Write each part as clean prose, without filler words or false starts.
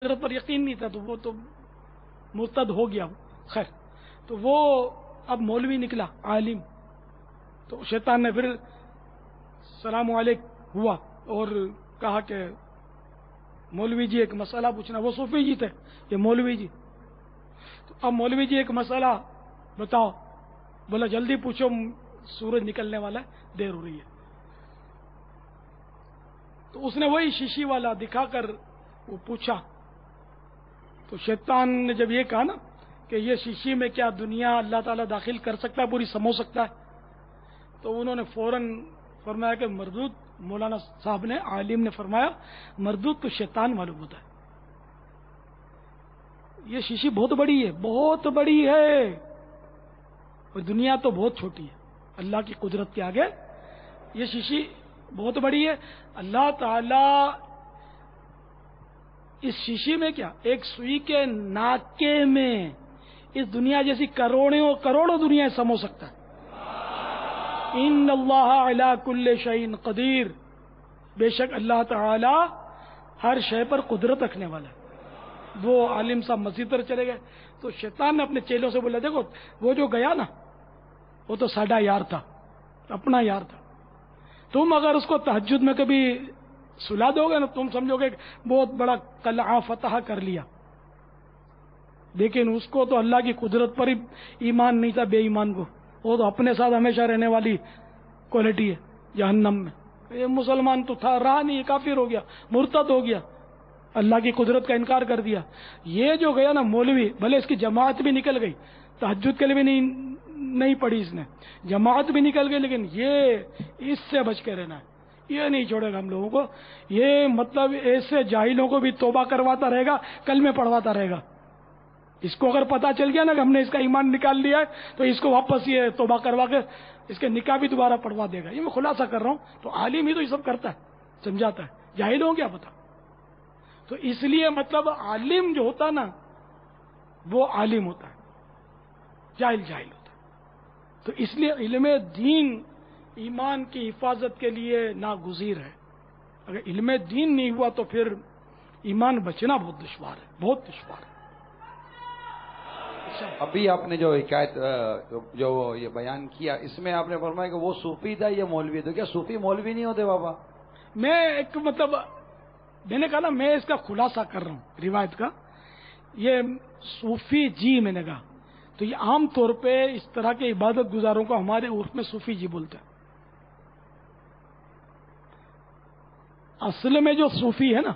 قدرت پر یقین نہیں تھا تو وہ تو مرتد ہو گیا. خیر تو وہ اب مولوی نکلا عالم. تو شیطان نے پھر السلام علیکم ہوا اور کہا کہ مولوی جی ایک مسئلہ پوچھنا. وہ صوفی جی تھے یہ مولوی جی. تو اب مولوی جی ایک مسئلہ بتاؤ. بولا جلدی پوچھو سورج نکلنے والا ہے دیر ہو رہی ہے. تو اس نے وہی شیشی والا دکھا کر وہ پوچھا. تو شیطان نے جب یہ کہا نا کہ یہ شیشی میں کیا دنیا اللہ تعالیٰ داخل کر سکتا ہے, پوری سمو سکتا ہے, تو انہوں نے فوراً فرمایا کہ مردود. مولانا صاحب نے عالم نے فرمایا مردود تو شیطان معلوم ہوتا ہے. یہ شیشی بہت بڑی ہے, بہت بڑی ہے, اور دنیا تو بہت چھوٹی ہے اللہ کی قدرت کے آگے. یہ شیشی بہت بڑی ہے. اللہ تعالیٰ اس شیشی میں کیا ایک سوئی کے ناکے میں اس دنیا جیسی کروڑوں دنیا سمو سکتا ہے. ان اللہ علی کل شیء قدیر. بے شک اللہ تعالی ہر شے پر قدرت رکھنے والا ہے. وہ عالم صاحب مسجد پر چلے گئے تو شیطان نے اپنے چیلوں سے بولا دیکھو وہ جو گیا نا وہ تو ساڈا یار تھا, اپنا یار تھا. تم اگر اس کو تہجد میں کبھی سلا دو گے نا تم سمجھو گے بہت بڑا قلعہ فتح کر لیا. لیکن اس کو تو اللہ کی قدرت پر ہی ایمان نہیں تھا. بے ایمان کو وہ تو اپنے ساتھ ہمیشہ رہنے والی کوالٹی ہے جہنم میں. یہ مسلمان تو تھا رہا نہیں, کافر ہو گیا, مرتد ہو گیا, اللہ کی قدرت کا انکار کر دیا. یہ جو گیا نا مولوی, بھلے اس کی جماعت بھی نکل گئی, تہجد کے لیے بھی نہیں پڑھی اس نے, جماعت بھی نکل گئی, لیکن یہ اس سے بچ کے رہنا ہے. یہ نہیں چھوڑے گا ہم لوگوں کو. یہ مطلب ایسے جاہلوں کو بھی توبہ کرواتا رہے گا, کلمے پڑھواتا رہے گا. اس کو اگر پتا چل گیا نا کہ ہم نے اس کا ایمان نکال لیا ہے تو اس کو واپس یہ توبہ کروا کے اس کے نکاح بھی دوبارہ پڑھوا دے گا. یہ میں خلاصہ کر رہا ہوں. تو عالم ہی تو یہ سب کرتا ہے, سمجھاتا ہے. جاہلوں کیا پتا. تو اس لیے مطلب عالم جو ہوتا نا وہ عالم ہوتا ہے, جاہل جاہل ہوتا ہے. تو اس لیے علم دین ایمان کی حفاظت کے لیے ناگزیر ہے. اگر علم دین نہیں ہوا تو پھر ایمان بچنا بہت دشوار ہے, بہت دشوار ہے. ابھی آپ نے جو حکایت جو یہ بیان کیا اس میں آپ نے فرمایا کہ وہ صوفی تھا یہ مولوی. تو کیا صوفی مولوی نہیں ہوتے بابا؟ میں ایک مطلب میں نے کہا نا میں اس کا خلاصہ کر رہا ہوں روایت کا. یہ صوفی جی میں نے کہا تو یہ عام طور پہ اس طرح کے عبادت گزاروں کو ہمارے عرف میں صوفی جی بولتے ہیں. اصل میں جو صوفی ہے نا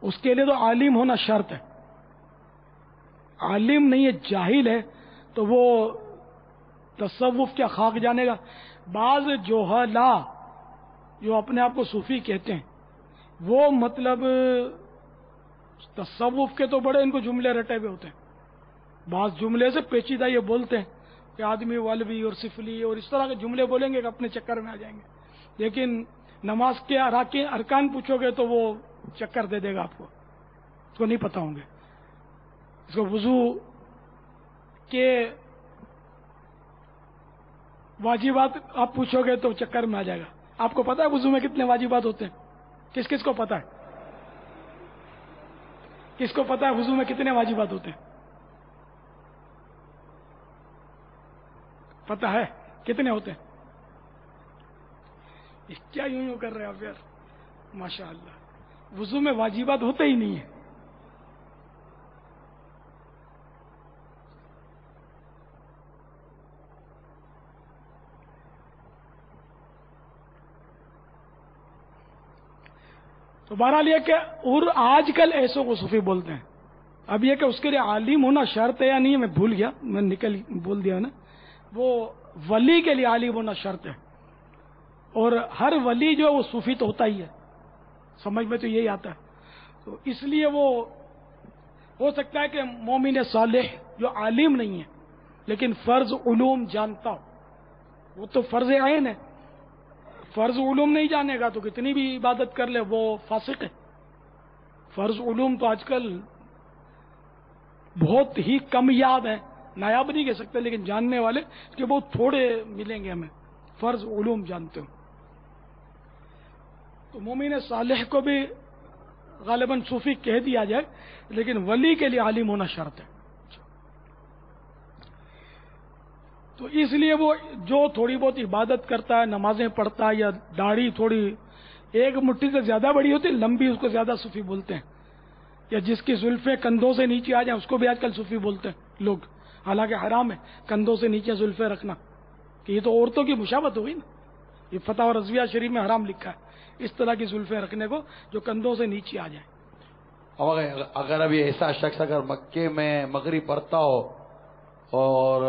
اس کے لیے تو عالم ہونا شرط ہے. عالم نہیں ہے, جاہل ہے تو وہ تصوف کیا خاک جانے گا. بعض جوہلا جو اپنے آپ کو صوفی کہتے ہیں وہ مطلب تصوف کے تو بڑے ان کو جملے رٹے ہوئے ہوتے ہیں. بعض جملے سے پیچیدہ یہ بولتے ہیں کہ آدمی والوی اور سفلی اور اس طرح کے جملے بولیں گے کہ اپنے چکر میں آ جائیں گے. لیکن نماز کے ارکان پوچھو گے تو وہ چکر دے دے گا آپ کو, اس کو نہیں پتہ ہوں گے. اس کو وضو کے واجبات آپ پوچھو گے تو چکر میں آ جائے گا. آپ کو پتا ہے وضو میں کتنے واجبات ہوتے ہیں؟ کس کس کو پتا ہے؟ کس کو پتا ہے وضو میں کتنے واجبات ہوتے ہیں؟ پتا ہے کتنے ہوتے ہیں؟ کیا یوں کر رہے آپ یار, ماشاء اللہ وضو میں واجبات ہوتے ہی نہیں ہیں. تو بہرحال یہ کہ اور آج کل ایسوں کو صوفی بولتے ہیں. اب یہ کہ اس کے لیے عالم ہونا شرط ہے یا نہیں میں بھول گیا, میں بول دیا نا. وہ ولی کے لیے عالم ہونا شرط ہے, اور ہر ولی جو ہے وہ صوفی تو ہوتا ہی ہے. سمجھ میں تو یہی آتا ہے. تو اس لیے وہ ہو سکتا ہے کہ مومن صالح جو عالم نہیں ہے لیکن فرض علوم جانتا ہو, وہ تو فرض عین ہے. فرض علوم نہیں جانے گا تو کتنی بھی عبادت کر لے وہ فاسق ہے. فرض علوم تو آج کل بہت ہی کم یاد ہیں, نایاب نہیں کہہ سکتے لیکن جاننے والے اس کے بہت تھوڑے ملیں گے ہمیں فرض علوم جانتے ہو. تو مومن صالح کو بھی غالباً صوفی کہہ دیا جائے، لیکن ولی کے لیے عالم ہونا شرط ہے. تو اس لیے وہ جو تھوڑی بہت عبادت کرتا ہے، نمازیں پڑھتا ہے، یا داڑھی تھوڑی ایک مٹھی سے زیادہ بڑی ہوتی ہے لمبی، اس کو زیادہ صوفی بولتے ہیں. یا جس کی زلفیں کندھوں سے نیچے آ جائیں اس کو بھی آج کل صوفی بولتے ہیں لوگ. حالانکہ حرام ہے کندھوں سے نیچے زلفیں رکھنا، کہ یہ تو عورتوں کی مشابہت ہوگی نا. یہ فتح و رضویہ شریف میں حرام لکھا ہے اس طرح کی زلفیں رکھنے کو جو کندھوں سے نیچے آ جائیں. اب اگر ابھی ایسا شخص اگر مکے میں مغرب پڑھتا ہو اور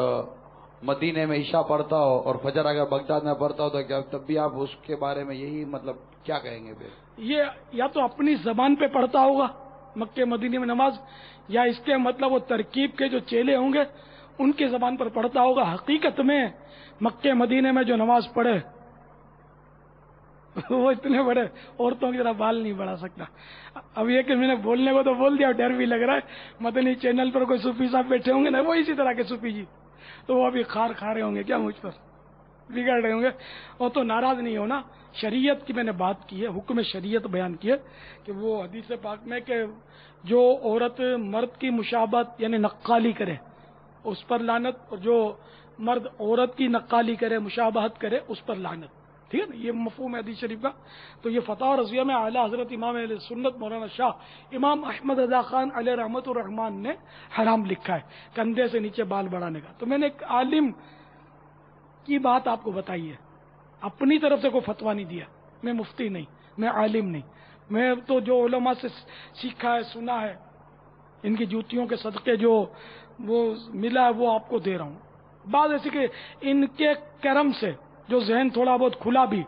مدینے میں عشاء پڑھتا ہو اور فجر اگر بغداد میں پڑھتا ہو، تو کیا تب بھی آپ اس کے بارے میں یہی مطلب کیا کہیں گے پھر؟ یہ یا تو اپنی زبان پہ پڑھتا ہوگا مکے مدینے میں نماز، یا اس کے مطلب وہ ترکیب کے جو چیلے ہوں گے ان کی زبان پر پڑھتا ہوگا. حقیقت میں مکے مدینے میں جو نماز پڑھے وہ اتنے بڑے عورتوں کی طرح بال نہیں بڑھا سکتا. اب یہ کہ میں نے بولنے کو تو بول دیا، ڈر بھی لگ رہا ہے مدنی چینل پر کوئی صوفی صاحب بیٹھے ہوں گے نا، وہ اسی طرح کے صوفی جی، تو وہ ابھی کھا رہے ہوں گے کیا مجھ پر، بگڑ رہے ہوں گے. اور تو ناراض نہیں ہونا، شریعت کی میں نے بات کی ہے، حکم شریعت بیان کی ہے کہ وہ حدیث پاک میں کہ جو عورت مرد کی مشابہت یعنی نقالی کرے اس پر لعنت، اور جو مرد عورت کی نقالی کرے مشابہت کرے اس پر لعنت. ٹھیک ہے نا، یہ مفہوم ہے حدیث شریف کا. تو یہ فتح و رضویہ میں اعلیٰ حضرت امام اہل سنت مولانا شاہ امام احمد رضا خان علیہ رحمت الرحمان نے حرام لکھا ہے کندھے سے نیچے بال بڑھانے کا. تو میں نے ایک عالم کی بات آپ کو بتائی ہے، اپنی طرف سے کوئی فتویٰ نہیں دیا. میں مفتی نہیں، میں عالم نہیں، میں تو جو علماء سے سیکھا ہے سنا ہے ان کی جوتیوں کے صدقے جو وہ ملا ہے وہ آپ کو دے رہا ہوں. بعض ایسے کہ ان کے کرم سے جو ذہن تھوڑا بہت کھلا بھی،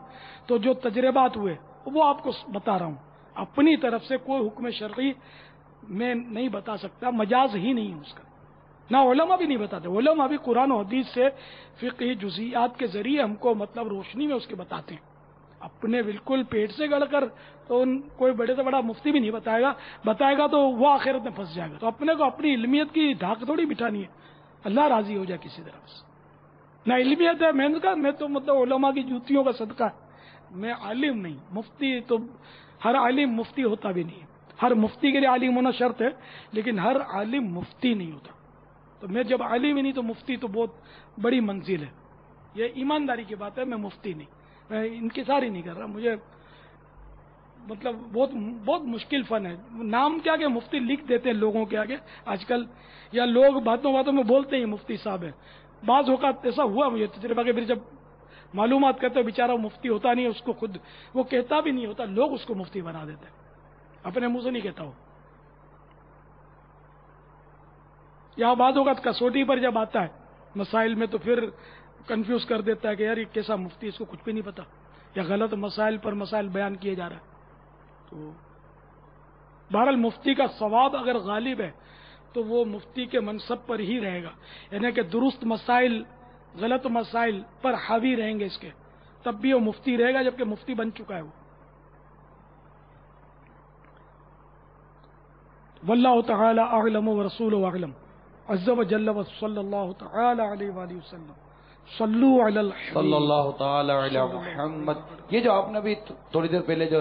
تو جو تجربات ہوئے وہ آپ کو بتا رہا ہوں. اپنی طرف سے کوئی حکم شرعی میں نہیں بتا سکتا، مجاز ہی نہیں ہے اس کا، نہ علماء بھی نہیں بتاتے. علماء بھی قرآن و حدیث سے فقہی جزیات کے ذریعے ہم کو مطلب روشنی میں اس کے بتاتے ہیں. اپنے بالکل پیٹ سے گڑ کر تو کوئی بڑے سے بڑا مفتی بھی نہیں بتائے گا تو وہ آخرت میں پھنس جائے گا. تو اپنے کو اپنی علمیت کی دھاک تھوڑی بٹھانی ہے، اللہ راضی ہو جائے کسی طرح سے. نہ علمیت ہے میں تو مطلب علماء کی جوتیوں کا صدقہ ہے. میں عالم نہیں، مفتی تو ہر عالم مفتی ہوتا بھی نہیں ہے. ہر مفتی کے لیے عالم ہونا شرط ہے، لیکن ہر عالم مفتی نہیں ہوتا. تو میں جب عالم ہی نہیں تو مفتی تو بہت بڑی منزل ہے. یہ ایمانداری کی بات ہے، میں مفتی نہیں، میں انکسار ہی نہیں کر رہا. مجھے مطلب بہت مشکل فن ہے. نام کیا کہ مفتی لکھ دیتے ہیں لوگوں کے آگے آج کل، یا لوگ باتوں میں بولتے ہیں مفتی صاحب ہے. بعض اوقات ایسا ہوا مجھے تجربہ کہ پھر جب معلومات کرتے بیچارہ مفتی ہوتا نہیں، اس کو خود وہ کہتا بھی نہیں ہوتا، لوگ اس کو مفتی بنا دیتے ہیں، اپنے منہ سے نہیں کہتا ہو. یا بعض اوقات کسوٹی پر جب آتا ہے مسائل میں تو پھر کنفیوز کر دیتا ہے کہ یار یہ کیسا مفتی، اس کو کچھ بھی نہیں پتا، یا غلط مسائل پر مسائل بیان کیے جا رہا ہے. تو بہرحال مفتی کا ثواب اگر غالب ہے تو وہ مفتی کے منصب پر ہی رہے گا، یعنی کہ درست مسائل غلط مسائل پر حاوی رہیں گے اس کے، تب بھی وہ مفتی رہے گا، جبکہ مفتی بن چکا ہے وہ. واللہ تعالی اعلم ورسولہ اعلم عز وجل وصلی اللہ تعالی علیہ وآلہ وسلم. صلو علی الحبیب صلی اللہ تعالی علی محمد. یہ جو آپ نے بھی تھوڑی دیر پہلے جو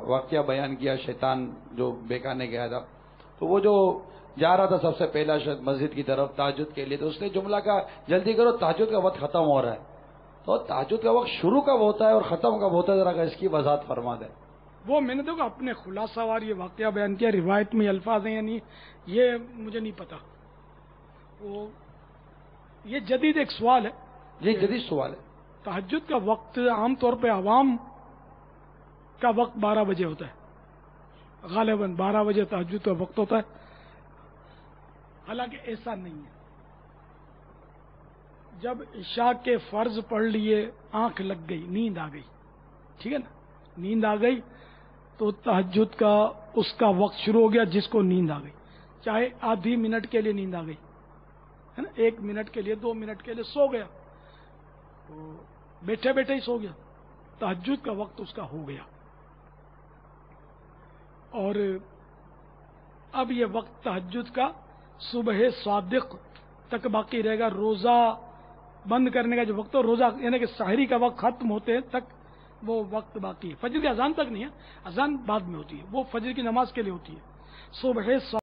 واقعہ بیان کیا، شیطان جو بہکانے گیا تھا، تو وہ جو جا رہا تھا سب سے پہلا مسجد کی طرف تہجد کے لیے، تو اس نے جملہ کا جلدی کرو تہجد کا وقت ختم ہو رہا ہے. تو تہجد کا وقت شروع کب ہوتا ہے اور ختم کب ہوتا ہے، ذرا اس کی وضاحت فرما دیں. وہ میں نے دیکھا اپنے خلاصہ وار یہ واقعہ بیان کیا، روایت میں الفاظ ہیں یعنی یہ مجھے نہیں پتا. وہ یہ جدید ایک سوال ہے، یہ جدید سوال ہے. تہجد کا وقت عام طور پہ عوام کا وقت 12 بجے ہوتا ہے، غالباً 12 بجے تہجد کا وقت ہوتا ہے. حالانکہ ایسا نہیں ہے. جب عشاء کے فرض پڑھ لیے، آنکھ لگ گئی، نیند آ گئی، ٹھیک ہے نا، نیند آ گئی تو تہجد کا اس کا وقت شروع ہو گیا. جس کو نیند آ گئی، چاہے آدھی منٹ کے لیے نیند آ گئی ہے نا، 1 منٹ کے لیے 2 منٹ کے لیے سو گیا، تو بیٹھے بیٹھے ہی سو گیا، تہجد کا وقت اس کا ہو گیا. اور اب یہ وقت تہجد کا صبح صادق تک باقی رہے گا. روزہ بند کرنے کا جو وقت ہے، روزہ یعنی کہ سحری کا وقت ختم ہوتے تک وہ وقت باقی ہے. فجر کی اذان تک نہیں ہے, اذان بعد میں ہوتی ہے, وہ فجر کی نماز کے لیے ہوتی ہے. صبح